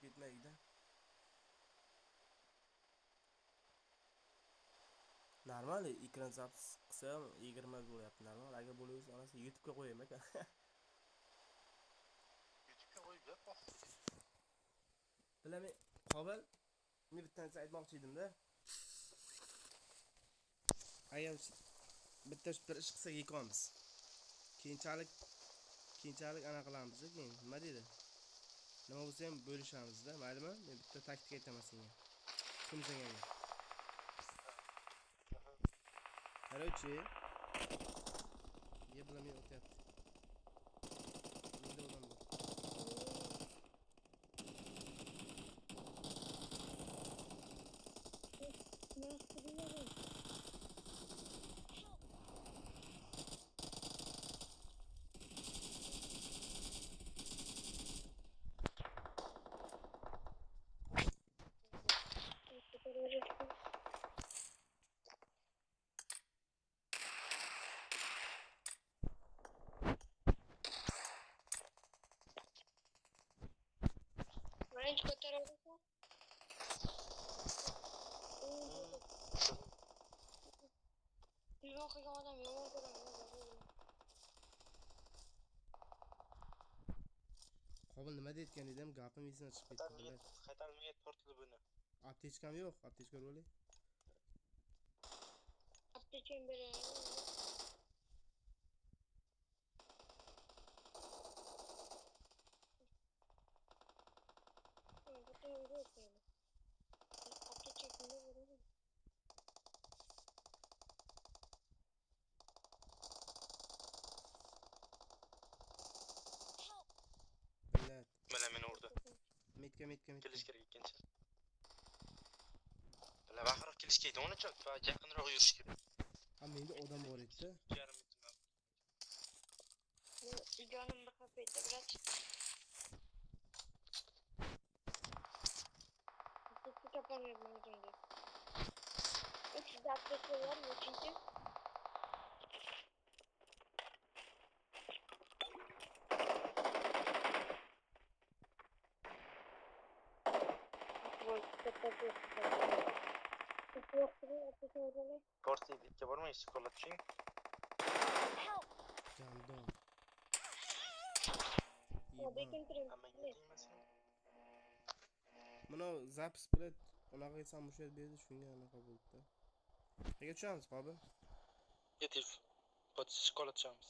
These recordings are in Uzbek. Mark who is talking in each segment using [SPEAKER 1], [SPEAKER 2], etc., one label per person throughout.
[SPEAKER 1] ketmaydi. Normal ekran zaps qilsa 20 bo'lyapti normal. Agar bo'laversa onasi YouTube'ga qo'yaymi aka.
[SPEAKER 2] YouTube'ga qo'yib ber bosib.
[SPEAKER 1] Bilaman, Qobil, men bitta narsa aytmoqchi edim-da. Agar bitta bir ish qilsak ikamiz. Keyinchalik ana qilamiz keyin. Nima deydi? Nima bo'lsa ham bo'lishamiz-da, maylimi? Men bitta taktik aytaman senga. Tushunsangiz. Короче, ye bilan men o'tyapti. Menda odam bor.
[SPEAKER 3] Birinchi ko'taraversa. Yo'q qilgan odam yomon ko'radi.
[SPEAKER 1] Qobil nima deyotgan edim, gapim esidan chiqib ketdi.
[SPEAKER 2] Qaytarmaya tortilib buni.
[SPEAKER 1] Aptechkam yo'q, aptechka bo'ling.
[SPEAKER 3] Aptechkam beraman.
[SPEAKER 1] Billat.
[SPEAKER 2] Mana meni urdi.
[SPEAKER 1] Metka.
[SPEAKER 2] Kelish kerak ekancha. Bilan baxroq kelish kerak. Uni chok va yaqinroq yurish kerak.
[SPEAKER 1] Ha, menda odam bor edi.
[SPEAKER 2] Yarim metrdan.
[SPEAKER 3] Jonim bir kapıydı biraz. Hiçbir kapanmıyordum özümde. 3 dakikası var mı çünkü?
[SPEAKER 2] Porti bitga bormay shikolat tushing.
[SPEAKER 1] Jandon.
[SPEAKER 2] Amma yetmaysan.
[SPEAKER 1] Mana zapis bilan unaqa etsam o'sha yerda berdi, shunga anaqa bo'ldi-da. Nega tushamiz, Qobil?
[SPEAKER 2] Yetif. Pot shikolat tushamiz.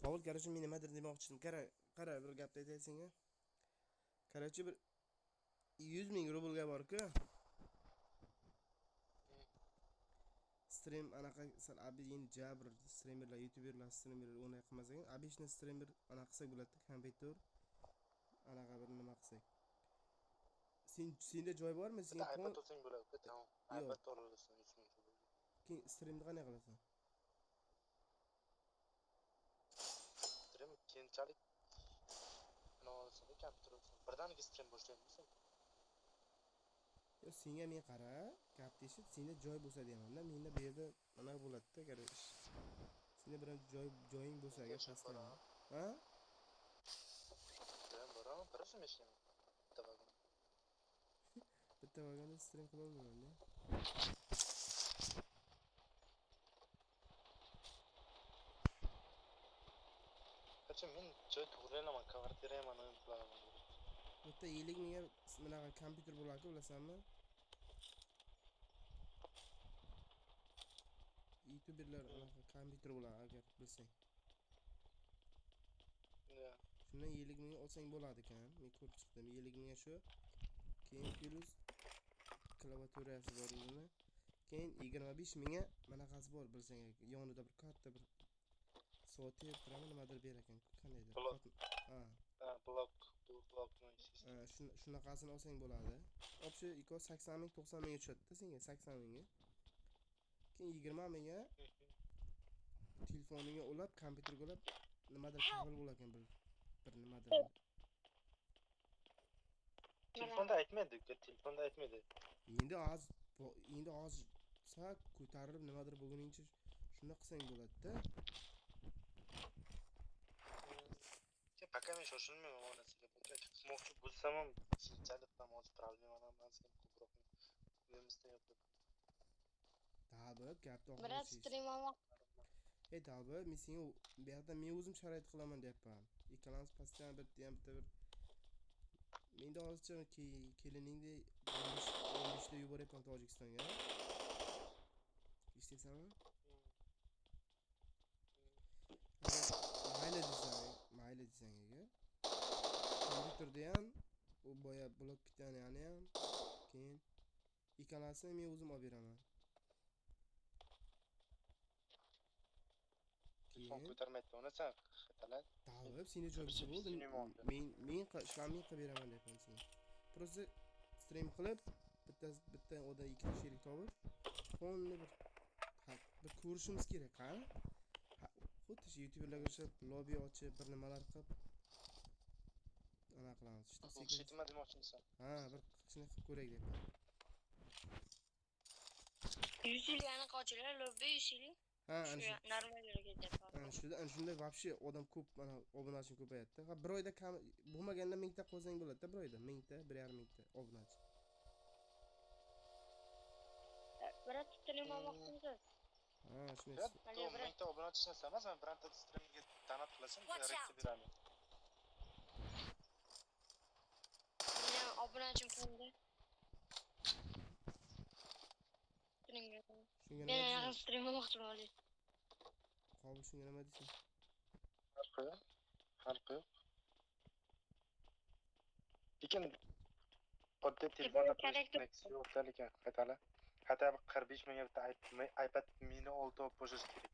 [SPEAKER 1] Qobil, короче, men nimadir demoqchi edim. Qara, bir gapni aytay senga. Короче, bir 100 ming rublga bor-ku. Stream anaqa sal abi endi jabr streamerlar, youtuberlar streamerlar o'ynay qilmas ekan. Обычный streamer anaqa qilsak bo'ladi, kompyuter anaqa bir nima qilsak. Senda joy bormi? Sen
[SPEAKER 2] iPad olsang bo'ladi, tamam. iPad olasan 100 ming rubl.
[SPEAKER 1] Keyin streamni qanday qilasan?
[SPEAKER 2] Stream keyinchalik olasan, kompyuter olsan. Birdaniga stream boshlaymisan.
[SPEAKER 1] Yo, senga men qara, gapni eshit, senda joy bo'lsa deyman-da. Menda bu yerda anaqa bo'ladi-da, короче. Senda biron joying bo'lsa agar pastdan. Ha?
[SPEAKER 2] Ben boraman, birisi meshlayman.
[SPEAKER 1] Bitta vagonda stream qila olmayman-da.
[SPEAKER 2] Qachon men joy to'g'rilayman, kvartirayman, o'yin qilaman.
[SPEAKER 1] Bitta 50 mingga bunaqa kompyuter bo'lar-ku, bilasanmi? YouTuberlar anaqa kompyuter bo'lar agar bilsang.
[SPEAKER 2] Ya.
[SPEAKER 1] Shundan 50 mingga olsang bo'ladi ekan. Men ko'rib chiqdim. 50 mingga shu. Keyin plus klaviaturasi bor o'zini. Keyin 25 mingga manaqasi bor bilsang, yonida bir katta bir soat turaman nimadir ber ekan. Qandaydir? Ha.
[SPEAKER 2] Blok noise.
[SPEAKER 1] Shunaqasini olsang bo'ladi. Obshe 80 ming, 90 mingga tushadi-da senga, 80 mingga. Keyin 20 mingga telefoningga ulab, kompyuterga ulab nimadir qabul bo'lar ekan bir nimadir.
[SPEAKER 2] Telefonda aytmaydi.
[SPEAKER 1] Endi hozir sak ko'tarilib nimadir bo'lguningcha shunda qilsang bo'ladi-da.
[SPEAKER 2] aka men shoshilmayman onasiga buncha qilmoqchi bo'lsam ham keyinchalik ham hozir turolmayman onasiga ko'proq uyimizda yo'q deb
[SPEAKER 1] Dalboy gapni
[SPEAKER 3] Biroz
[SPEAKER 1] oxirigacha
[SPEAKER 3] stream olmoq.
[SPEAKER 1] ey Dalboy men senga bu yoqda men o'zim sharoit qilaman deyapman. Ikkalamiz pastdan bitta ham bitta bir menda hozircha keliningni 15 da yuboryapman Tojikistonga. Eshitasanmi? Mayli desang agar kompyuterda ham u boya blok pitani ham keyin ikkalasini men o'zim olib beraman.
[SPEAKER 2] telefon ko'tarmaydi onasan xatalar
[SPEAKER 1] Dalboy seni joyingda bo'ldi. Men ishlamay qilib beraman deyapman senga. Просто stream qilib bitta odam ikkita sherik topib fonni bir ko'rishimiz kerak, ha? Xuddi shu YouTuberlarga o'xshab lobby ochib bir nimalar qilib ana qilamiz.
[SPEAKER 2] Shitma demoqchimisan?
[SPEAKER 1] Ha, bir qilishni qilib ko'raylik deyapman.
[SPEAKER 3] 100 yil yana qochilar, lobby 100 yil.
[SPEAKER 1] Ha,
[SPEAKER 3] Shu normal yo'lga ketyapti.
[SPEAKER 1] ana shunda вообще odam ko'p, mana obunachim ko'payadi. Ha, bir oyda kam bo'lmaganda 1000 ta qolsang bo'ladi-da, bir oyda 1000 ta, 1,5 mingta obunachi.
[SPEAKER 3] Biroz stream olmoqchimisiz?
[SPEAKER 1] Ha, shuni.
[SPEAKER 2] Yo'q, mingta obunachini emas, men bironta streamga donat qilasam, reaksiya beraman.
[SPEAKER 3] Meni obunachim kimda? Streamga.
[SPEAKER 1] Shunga
[SPEAKER 3] Men
[SPEAKER 1] nima
[SPEAKER 3] yana
[SPEAKER 1] deysan?
[SPEAKER 3] stream olmoqchiman hozir.
[SPEAKER 1] Qobil shunga nima deysan?
[SPEAKER 2] Farqi yo'q. Lekin oddiy telefonda koneksiya yo'qda lekin qaytala. Хотя бы 45 mingga bitta iPad mini olti olib bo'lish kerak.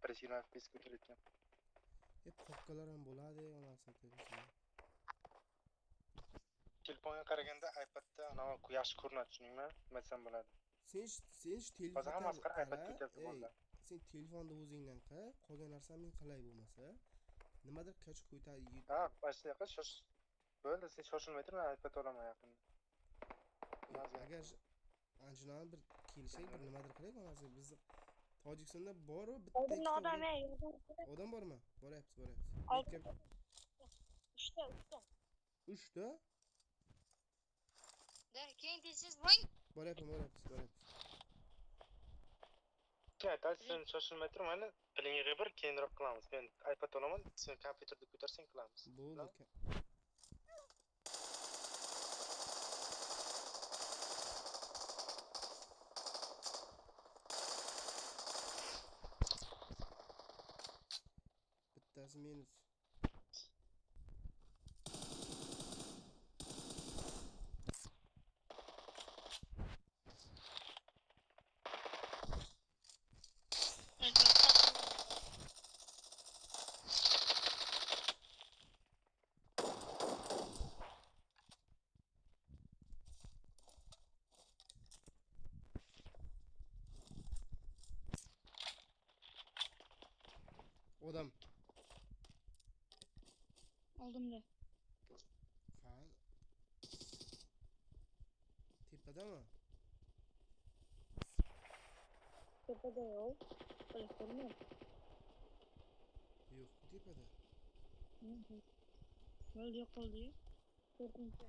[SPEAKER 2] 120 FPS ko'tarayotgan.
[SPEAKER 1] Popkalar ham bo'ladi, onasi telefon.
[SPEAKER 2] Telefonga qaraganda iPadda anavi quyosh ko'rinadi, tushuningmi? Nima desam bo'ladi.
[SPEAKER 1] Sen telefon.
[SPEAKER 2] Hozir hammasi qara iPadga ketyapti bolalar.
[SPEAKER 1] Sen telefonda o'zingdan qil, qolgan narsamning qilay bo'lmasa. Nimadir kach ko'tarib.
[SPEAKER 2] Ha, boshqa yoqqa bo'ldi, sen shoshilmay tur, men iPad olaman yaqinda.
[SPEAKER 1] Agar anjinani bir kelishak, bir nimadir qilaylik, onasi biz Tojikistonda bor u bitta odam bormi? Boryapti. Uchta?
[SPEAKER 3] Keyin deysiz, "Voy,
[SPEAKER 1] Boryapti.
[SPEAKER 2] Sen shoshilmay tur, mana pilingga bir keyinroq qilamiz. Men iPad olaman, sen kompyuterda ko'tarsang qilamiz.
[SPEAKER 1] Bo'ldi. Bittasi minus. Odam.
[SPEAKER 3] Oldimda.
[SPEAKER 1] Ha. Tepadami?
[SPEAKER 3] Tepada yo'q. Ko'rmayman.
[SPEAKER 1] Yo'q, tepada.
[SPEAKER 3] Bo'ldi, yo'qoldi. To'rtinchi.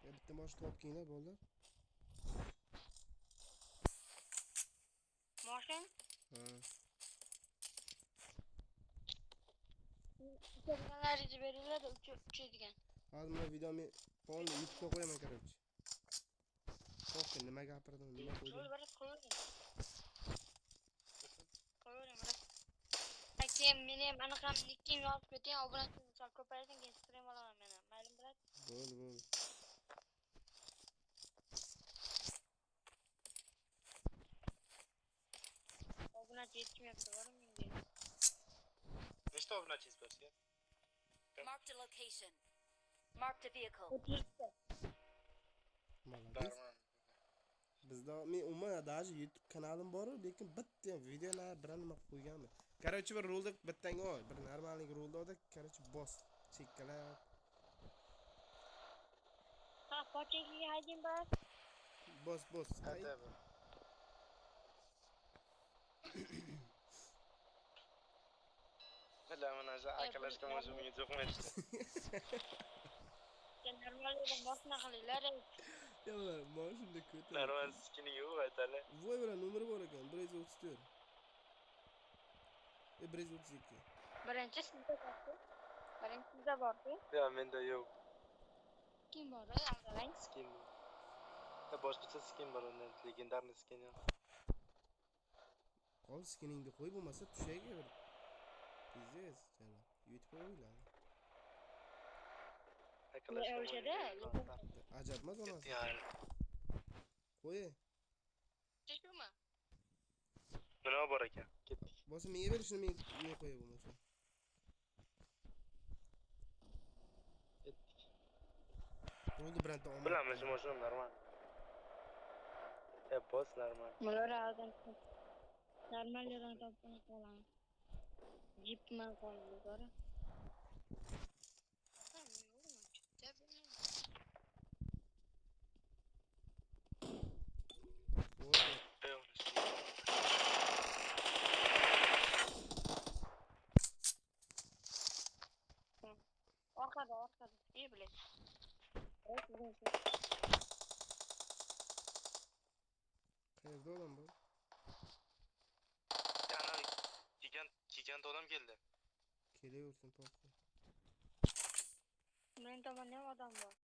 [SPEAKER 1] Bitta bosh topkinglar bo'ldi.
[SPEAKER 3] Mashin?
[SPEAKER 1] Ha.
[SPEAKER 3] Uçaklarınızı verirler de uçuydigan.
[SPEAKER 1] Hozir mana video men polni YouTube'ga qo'yaman, короче. Xo'p, nima gapirdim, nima qo'ydim?
[SPEAKER 3] Qo'yvering, biroz. Keyin meni ham anaqam nikkim yozib keting, obunachim sal ko'paysin, keyin stream olaman men ham. Mayli, biroz.
[SPEAKER 1] Bo'ldi.
[SPEAKER 3] Obunachi yetishmayapti, borim menga.
[SPEAKER 2] Nechta obunachingiz bor sizga?
[SPEAKER 4] Marked a location. Marked a vehicle.
[SPEAKER 3] 30
[SPEAKER 1] Молодец. Bizda men umuman даже YouTube kanalim bor, lekin bitta videolar bilan nima qo'yganman. Короче, bir rolda bittanga ol, bir normallik rolda, короче, boss chekkalab.
[SPEAKER 3] Ha, pochingga hayding bor.
[SPEAKER 1] Boss.
[SPEAKER 2] Qayta. la mana shu akalashgan o'zimga jo'qmaydi.
[SPEAKER 3] Sen normal yerdan boshqa qilinglar.
[SPEAKER 1] Ya ulan mashunda ko'tar.
[SPEAKER 2] Normal skining yo'q aytali.
[SPEAKER 1] Voy bilan numeri bor ekan 134. 132.
[SPEAKER 3] Birinchi sizda borku. Birinchi sizda borku.
[SPEAKER 2] Yo, menda yo'q.
[SPEAKER 3] Kim bor? Aldalang.
[SPEAKER 2] Skin bor. Ya boshqacha skin bor undan, legendarniy skin yo'q.
[SPEAKER 1] Qol skiningni qo'y bo'lmasa tushaga bir. Pizdez chala. YouTube'ga o'ylan.
[SPEAKER 3] O'shada
[SPEAKER 1] Ajabmas onasi.
[SPEAKER 2] Yani.
[SPEAKER 1] Qo'y.
[SPEAKER 3] Chishmi?
[SPEAKER 2] Nima bor ekan? Ketdik.
[SPEAKER 1] Bo'lsa menga berishni men qo'ya bo'lmasa.
[SPEAKER 2] Ketdik.
[SPEAKER 1] Bo'ldi bironta omad.
[SPEAKER 2] Bilamiz, shu normal. Boss normal.
[SPEAKER 3] Bular adam normal yerdan topib qo'ygan. Jipma qoldi, qara. Orqada. İyi bilet.
[SPEAKER 1] Qayerda odam bor?
[SPEAKER 2] Yani gigant odam keldi.
[SPEAKER 1] Kelaversin to'g'ri.
[SPEAKER 3] Men tomonda ham odam bor.